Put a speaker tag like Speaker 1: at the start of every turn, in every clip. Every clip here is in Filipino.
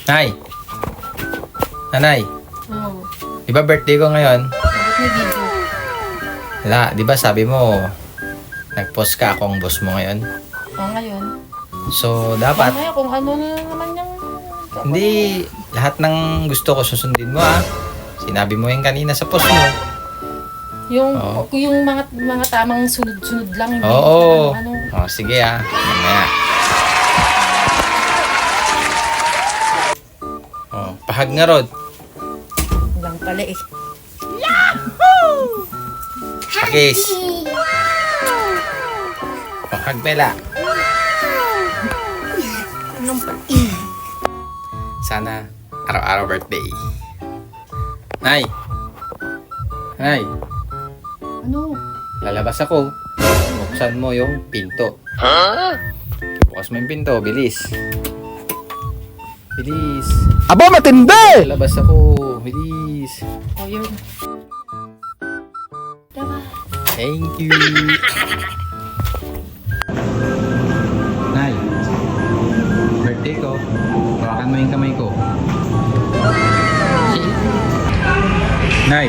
Speaker 1: Nay! Nanay,
Speaker 2: Oo.
Speaker 1: di ba birthday ko ngayon?
Speaker 2: Bakit may video?
Speaker 1: Wala, di ba sabi mo, nag-post ka akong boss mo ngayon?
Speaker 2: O ngayon?
Speaker 1: So, dapat,
Speaker 2: Mamaya kung ano na naman yung...
Speaker 1: hindi lahat ng gusto ko susundin mo ah. Sinabi mo yung kanina sa post mo.
Speaker 2: Yung,
Speaker 1: Oo.
Speaker 2: yung mga tamang sunod-sunod lang. Hindi
Speaker 1: Oo.
Speaker 2: ano.
Speaker 1: Oh, sige ah. Mamaya. Oh, pahag nga Rod.
Speaker 2: Lang pala eh.
Speaker 1: Pakis. Pahag Bella.
Speaker 2: Anong pala?
Speaker 1: Sana araw-araw birthday. Nay. Nay,
Speaker 2: Ano?
Speaker 1: lalabas ako. Buksan mo yung pinto. Bukas mo yung pinto, bilis. Bilis.
Speaker 3: Aba, matindi!
Speaker 1: Lalabas ako, bilis.
Speaker 2: O yun. Diba?
Speaker 1: Thank you. Nay, birthday ko. Hawakan mo yung kamay ko. Nay.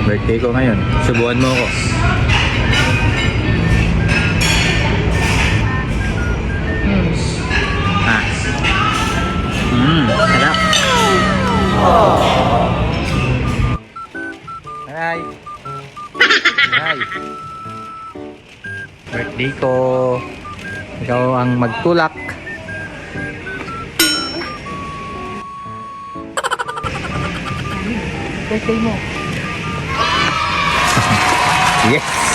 Speaker 1: Birthday ko ngayon. Subuhan mo ako. Ah. Sarap. Hi. Hi. Birthday ko. Ikaw ang magtulak.
Speaker 2: Birthday mo.
Speaker 1: Yes.